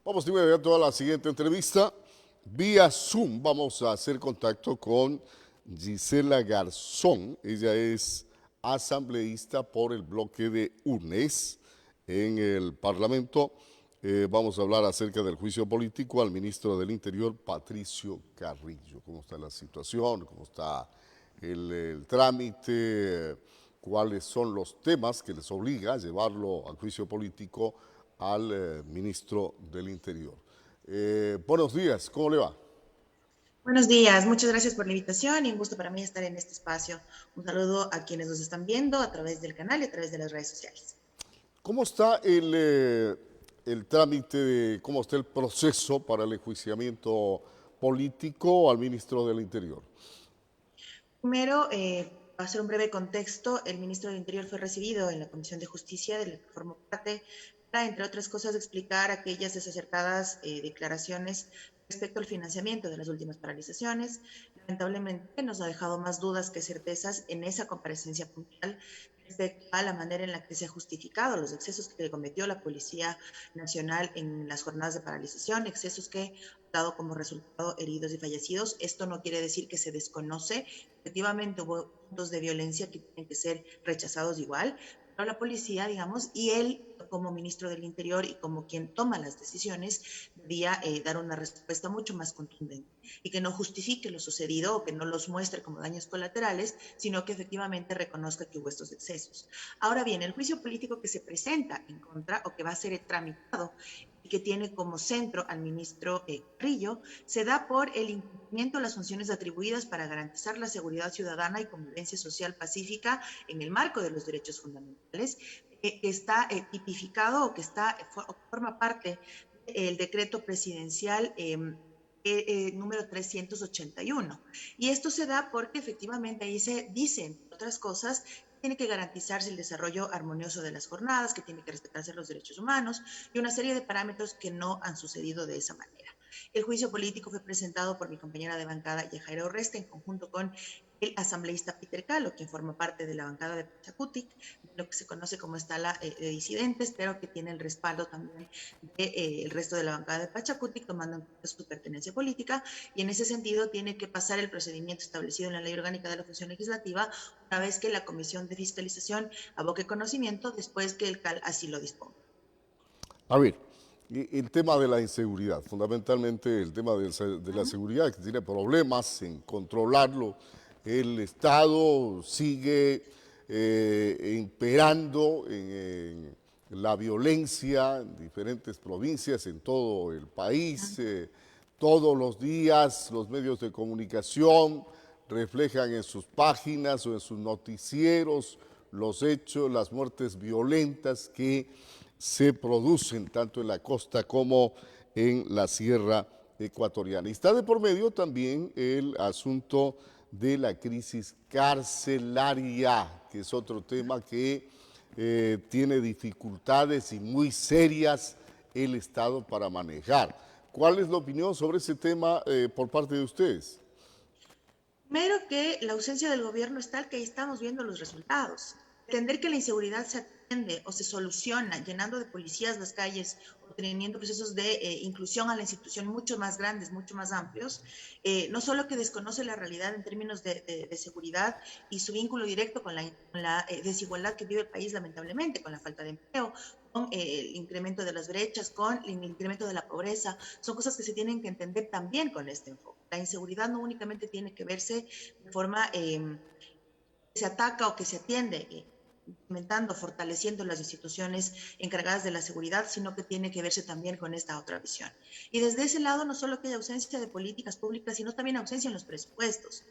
Vamos de inmediato a la siguiente entrevista. Vía Zoom vamos a hacer contacto con Gisela Garzón. Ella es asambleísta por el bloque de UNES en el Parlamento. Vamos a hablar acerca del juicio político al ministro del Interior, Patricio Carrillo. ¿Cómo está la situación? ¿Cómo está el trámite? ¿Cuáles son los temas que les obliga a llevarlo al juicio político al ministro del Interior? Buenos días, ¿cómo le va? Buenos días, muchas gracias por la invitación y un gusto para mí estar en este espacio. Un saludo a quienes nos están viendo a través del canal y a través de las redes sociales. ¿Cómo está el trámite, cómo está el proceso para el enjuiciamiento político al ministro del Interior? Primero, para hacer un breve contexto, el ministro del Interior fue recibido en la Comisión de Justicia, de la que formó parte, para, entre otras cosas, explicar aquellas desacertadas declaraciones respecto al financiamiento de las últimas paralizaciones. Lamentablemente nos ha dejado más dudas que certezas en esa comparecencia puntual respecto a la manera en la que se ha justificado los excesos que cometió la Policía Nacional en las jornadas de paralización, excesos que han dado como resultado heridos y fallecidos. Esto no quiere decir que se desconoce. Efectivamente hubo puntos de violencia que tienen que ser rechazados igual, pero la policía, digamos, y él como ministro del Interior y como quien toma las decisiones, debía dar una respuesta mucho más contundente y que no justifique lo sucedido o que no los muestre como daños colaterales, sino que efectivamente reconozca que hubo estos excesos. Ahora bien, el juicio político que se presenta en contra o que va a ser tramitado y que tiene como centro al ministro Carrillo, se da por el incumplimiento de las funciones atribuidas para garantizar la seguridad ciudadana y convivencia social pacífica en el marco de los derechos fundamentales, que está tipificado o que forma parte del decreto presidencial número 381. Y esto se da porque efectivamente ahí se dicen otras cosas. Tiene que garantizarse el desarrollo armonioso de las jornadas, que tiene que respetarse los derechos humanos y una serie de parámetros que no han sucedido de esa manera. El juicio político fue presentado por mi compañera de bancada, Yajaira Orreste, en conjunto con el asambleísta Peter Calo, quien forma parte de la bancada de Pachacutic, lo que se conoce como Estala de Disidentes, pero que tiene el respaldo también del resto de la bancada de Pachacutic, tomando en cuenta su pertenencia política, y en ese sentido tiene que pasar el procedimiento establecido en la Ley Orgánica de la Función Legislativa una vez que la Comisión de Fiscalización aboque conocimiento, después que el CAL así lo disponga. A ver, el tema de la inseguridad, fundamentalmente el tema de la seguridad, que tiene problemas en controlarlo. El Estado sigue imperando en la violencia en diferentes provincias, en todo el país. Todos los días los medios de comunicación reflejan en sus páginas o en sus noticieros los hechos, las muertes violentas que se producen tanto en la costa como en la sierra ecuatoriana. Y está de por medio también el asunto de la crisis carcelaria, que es otro tema que tiene dificultades y muy serias el Estado para manejar. ¿Cuál es la opinión sobre ese tema por parte de ustedes? Primero que la ausencia del gobierno es tal que ahí estamos viendo los resultados. Entender que la inseguridad se atiende o se soluciona llenando de policías las calles o teniendo procesos de inclusión a la institución mucho más grandes, mucho más amplios, no solo que desconoce la realidad en términos de seguridad y su vínculo directo con la desigualdad que vive el país lamentablemente, con la falta de empleo, con el incremento de las brechas, con el incremento de la pobreza, son cosas que se tienen que entender también con este enfoque. La inseguridad no únicamente tiene que verse de forma que se ataca o que se atiende, implementando, fortaleciendo las instituciones encargadas de la seguridad, sino que tiene que verse también con esta otra visión. Y desde ese lado, no solo que hay ausencia de políticas públicas, sino también ausencia en los presupuestos.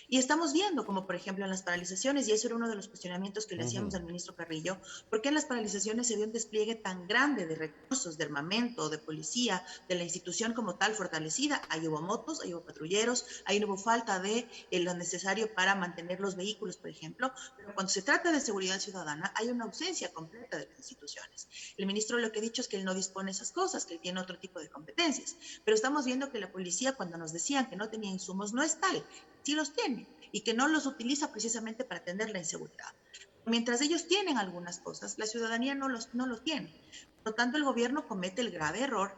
Y estamos viendo, como por ejemplo en las paralizaciones, y eso era uno de los cuestionamientos que le hacíamos al ministro Carrillo, ¿por qué en las paralizaciones se vio un despliegue tan grande de recursos, de armamento, de policía, de la institución como tal fortalecida? Ahí hubo motos, ahí hubo patrulleros, ahí no hubo falta de lo necesario para mantener los vehículos, por ejemplo, pero cuando se trata de seguridad ciudadana hay una ausencia completa de las instituciones. El ministro lo que ha dicho es que él no dispone de esas cosas, que él tiene otro tipo de competencias, pero estamos viendo que la policía, cuando nos decían que no tenía insumos, no es tal, sí los tiene y que no los utiliza precisamente para atender la inseguridad. Mientras ellos tienen algunas cosas, la ciudadanía no lo tiene. Por lo tanto, el gobierno comete el grave error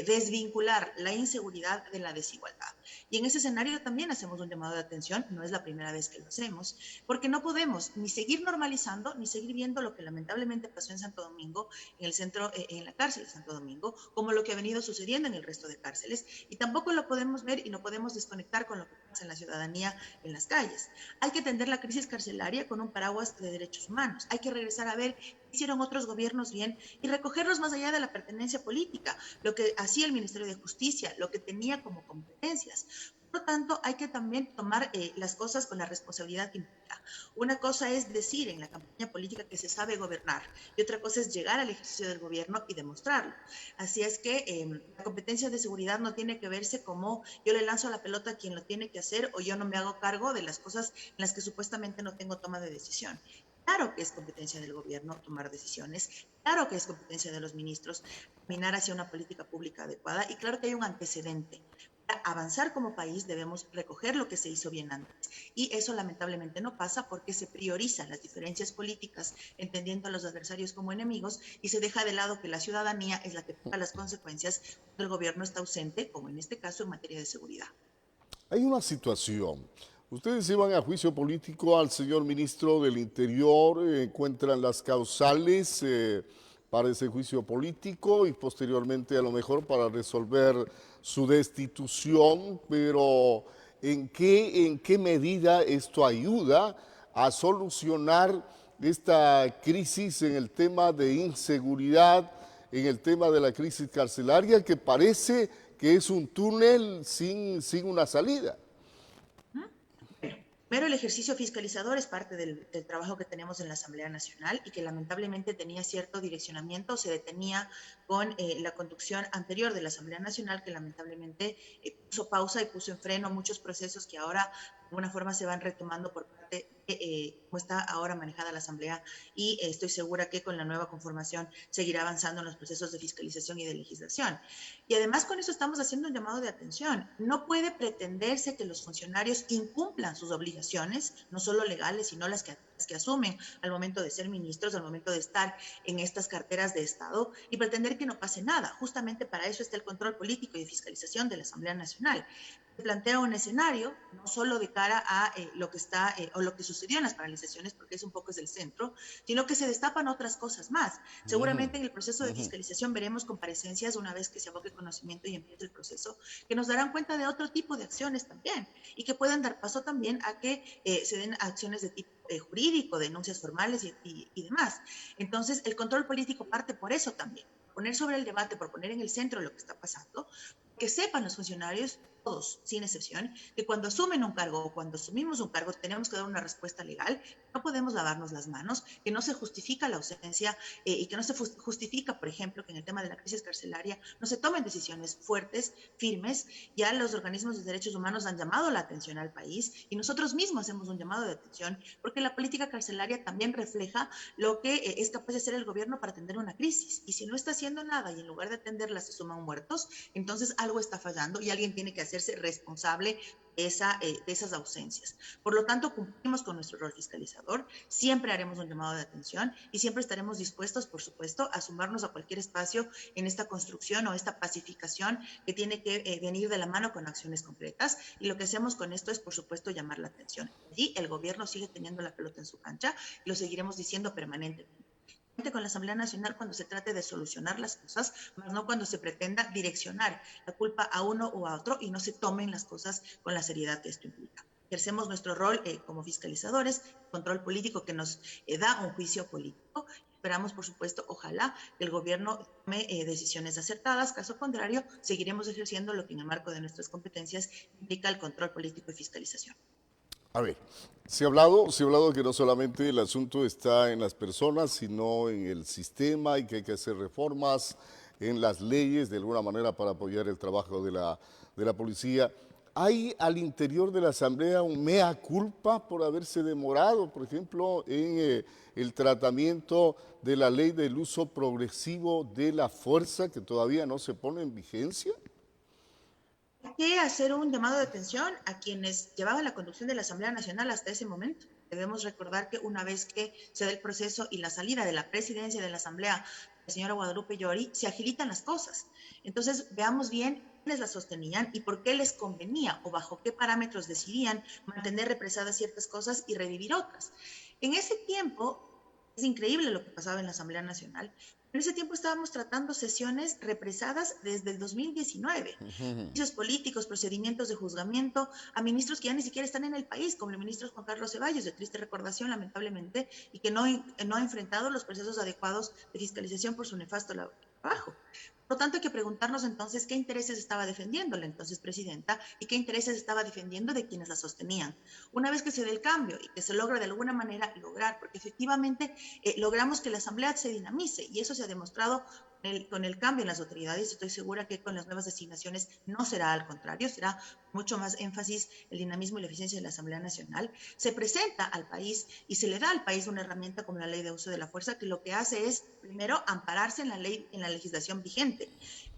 desvincular la inseguridad de la desigualdad. Y en ese escenario también hacemos un llamado de atención, no es la primera vez que lo hacemos, porque no podemos ni seguir normalizando, ni seguir viendo lo que lamentablemente pasó en Santo Domingo, en el centro, en la cárcel de Santo Domingo, como lo que ha venido sucediendo en el resto de cárceles, y tampoco lo podemos ver y no podemos desconectar con lo que pasa en la ciudadanía en las calles. Hay que atender la crisis carcelaria con un paraguas de derechos humanos, hay que regresar a ver qué hicieron otros gobiernos bien y recogerlos más allá de la pertenencia política, lo que hacía el Ministerio de Justicia, lo que tenía como competencias. Por lo tanto, hay que también tomar las cosas con la responsabilidad que implica. Una cosa es decir en la campaña política que se sabe gobernar y otra cosa es llegar al ejercicio del gobierno y demostrarlo. Así es que la competencia de seguridad no tiene que verse como yo le lanzo la pelota a quien lo tiene que hacer o yo no me hago cargo de las cosas en las que supuestamente no tengo toma de decisión. Claro que es competencia del gobierno tomar decisiones, claro que es competencia de los ministros caminar hacia una política pública adecuada y claro que hay un antecedente. Para avanzar como país debemos recoger lo que se hizo bien antes y eso lamentablemente no pasa porque se priorizan las diferencias políticas entendiendo a los adversarios como enemigos y se deja de lado que la ciudadanía es la que paga las consecuencias cuando el gobierno está ausente, como en este caso en materia de seguridad. Hay una situación. Ustedes llevan a juicio político al señor ministro del Interior, encuentran las causales para ese juicio político y posteriormente a lo mejor para resolver su destitución, pero en qué medida esto ayuda a solucionar esta crisis en el tema de inseguridad, en el tema de la crisis carcelaria, que parece que es un túnel sin una salida? Primero, el ejercicio fiscalizador es parte del trabajo que tenemos en la Asamblea Nacional y que lamentablemente tenía cierto direccionamiento, se detenía con la conducción anterior de la Asamblea Nacional, que lamentablemente puso pausa y puso en freno muchos procesos que ahora de alguna forma se van retomando por parte de cómo está ahora manejada la Asamblea y estoy segura que con la nueva conformación seguirá avanzando en los procesos de fiscalización y de legislación. Y además con eso estamos haciendo un llamado de atención. No puede pretenderse que los funcionarios incumplan sus obligaciones, no solo legales, sino las que asumen al momento de ser ministros, al momento de estar en estas carteras de Estado y pretender que no pase nada. Justamente para eso está el control político y de fiscalización de la Asamblea Nacional. Se plantea un escenario, no solo de cara a lo que está o lo que sucedió en las paralizaciones, porque es un poco es el centro, sino que se destapan otras cosas más. Seguramente en el proceso de fiscalización veremos comparecencias una vez que se aboque conocimiento y empiece el proceso, que nos darán cuenta de otro tipo de acciones también y que puedan dar paso también a que se den acciones de tipo jurídico, denuncias formales y demás. Entonces, el control político parte por eso también, poner sobre el debate, por poner en el centro lo que está pasando, que sepan los funcionarios, todos, sin excepción, que cuando asumen un cargo o cuando asumimos un cargo tenemos que dar una respuesta legal, no podemos lavarnos las manos, que no se justifica la ausencia y que no se justifica, por ejemplo, que en el tema de la crisis carcelaria no se tomen decisiones fuertes, firmes. Ya los organismos de derechos humanos han llamado la atención al país y nosotros mismos hacemos un llamado de atención porque la política carcelaria también refleja lo que es capaz de hacer el gobierno para atender una crisis. Y si no está haciendo nada y en lugar de atenderla se suman muertos, entonces algo está fallando y alguien tiene que hacerse responsable de esas ausencias. Por lo tanto, cumplimos con nuestro rol fiscalizador, siempre haremos un llamado de atención y siempre estaremos dispuestos, por supuesto, a sumarnos a cualquier espacio en esta construcción o esta pacificación que tiene que venir de la mano con acciones concretas. Y lo que hacemos con esto es, por supuesto, llamar la atención. Y el gobierno sigue teniendo la pelota en su cancha y lo seguiremos diciendo permanentemente con la Asamblea Nacional cuando se trate de solucionar las cosas, más no cuando se pretenda direccionar la culpa a uno o a otro y no se tomen las cosas con la seriedad que esto implica. Ejercemos nuestro rol como fiscalizadores, control político que nos da un juicio político. Esperamos, por supuesto, ojalá que el gobierno tome decisiones acertadas. Caso contrario, seguiremos ejerciendo lo que en el marco de nuestras competencias implica el control político y fiscalización. A ver, se ha hablado que no solamente el asunto está en las personas, sino en el sistema y que hay que hacer reformas en las leyes de alguna manera para apoyar el trabajo de la policía. ¿Hay al interior de la Asamblea un mea culpa por haberse demorado, por ejemplo, en el tratamiento de la ley del uso progresivo de la fuerza que todavía no se pone en vigencia? Hay que hacer un llamado de atención a quienes llevaban la conducción de la Asamblea Nacional hasta ese momento. Debemos recordar que una vez que se da el proceso y la salida de la presidencia de la Asamblea la señora Guadalupe Llori, se agilitan las cosas. Entonces, veamos bien quiénes las sostenían y por qué les convenía o bajo qué parámetros decidían mantener represadas ciertas cosas y revivir otras. En ese tiempo, es increíble lo que pasaba en la Asamblea Nacional. En ese tiempo estábamos tratando sesiones represadas desde el 2019. Juicios políticos, procedimientos de juzgamiento a ministros que ya ni siquiera están en el país, como el ministro Juan Carlos Ceballos, de triste recordación, lamentablemente, y que no ha enfrentado los procesos adecuados de fiscalización por su nefasto trabajo. Por lo tanto, hay que preguntarnos entonces qué intereses estaba defendiendo la entonces presidenta y qué intereses estaba defendiendo de quienes la sostenían. Una vez que se dé el cambio y que se logra de alguna manera lograr, porque efectivamente logramos que la Asamblea se dinamice y eso se ha demostrado con el cambio en las autoridades. Estoy segura que con las nuevas designaciones no será al contrario, será mucho más énfasis el dinamismo y la eficiencia de la Asamblea Nacional. Se presenta al país y se le da al país una herramienta como la Ley de Uso de la Fuerza, que lo que hace es, primero, ampararse en la ley, en la legislación vigente.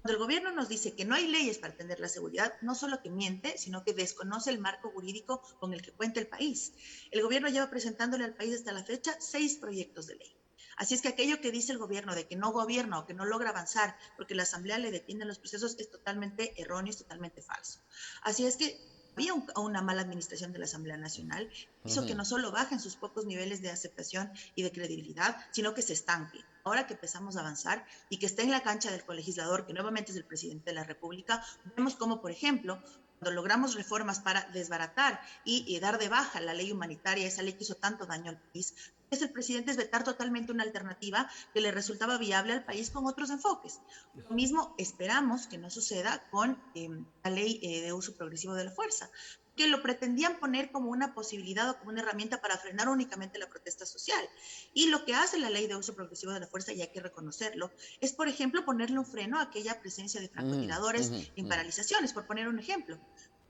Cuando el gobierno nos dice que no hay leyes para atender la seguridad, no solo que miente, sino que desconoce el marco jurídico con el que cuenta el país. El gobierno lleva presentándole al país hasta la fecha 6 proyectos de ley. Así es que aquello que dice el gobierno de que no gobierna o que no logra avanzar porque la Asamblea le detiene los procesos es totalmente erróneo, es totalmente falso. Así es que había una mala administración de la Asamblea Nacional, hizo que no solo bajen sus pocos niveles de aceptación y de credibilidad, sino que se estanque. Ahora que empezamos a avanzar y que está en la cancha del colegislador, que nuevamente es el presidente de la República, vemos como, por ejemplo, cuando logramos reformas para desbaratar y dar de baja la ley humanitaria, esa ley que hizo tanto daño al país, es el presidente es vetar totalmente una alternativa que le resultaba viable al país con otros enfoques. Lo mismo esperamos que no suceda con la ley de uso progresivo de la fuerza, que lo pretendían poner como una posibilidad o como una herramienta para frenar únicamente la protesta social. Y lo que hace la ley de uso progresivo de la fuerza, y hay que reconocerlo, es, por ejemplo, ponerle un freno a aquella presencia de francotiradores en paralizaciones, por poner un ejemplo,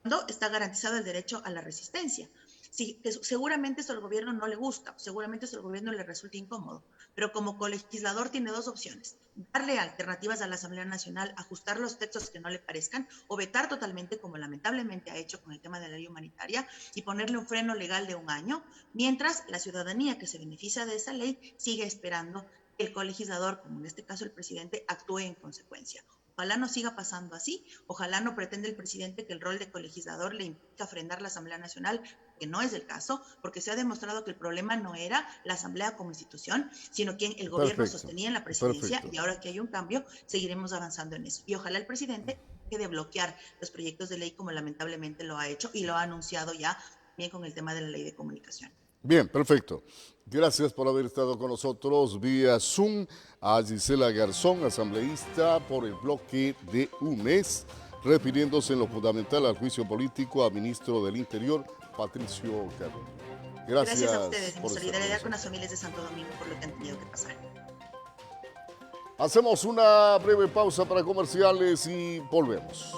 cuando está garantizado el derecho a la resistencia. Sí, que seguramente eso al gobierno no le gusta, seguramente eso al gobierno le resulta incómodo, pero como colegislador tiene 2 opciones: darle alternativas a la Asamblea Nacional, ajustar los textos que no le parezcan o vetar totalmente, como lamentablemente ha hecho con el tema de la ley humanitaria, y ponerle un freno legal de 1 año, mientras la ciudadanía que se beneficia de esa ley sigue esperando que el colegislador, como en este caso el presidente, actúe en consecuencia. Ojalá no siga pasando así, ojalá no pretende el presidente que el rol de colegislador le implica frenar la Asamblea Nacional, que no es el caso, porque se ha demostrado que el problema no era la Asamblea como institución, sino quien el gobierno sostenía en la presidencia, y ahora que hay un cambio, seguiremos avanzando en eso. Y ojalá el presidente deje de bloquear los proyectos de ley como lamentablemente lo ha hecho y lo ha anunciado ya también con el tema de la ley de comunicación. Bien, perfecto. Gracias por haber estado con nosotros vía Zoom a Gisela Garzón, asambleísta por el bloque de UNES, refiriéndose en lo fundamental al juicio político a ministro del Interior, Patricio Carrillo. Gracias a ustedes, en solidaridad con las familias de Santo Domingo por lo que han tenido que pasar. Hacemos una breve pausa para comerciales y volvemos.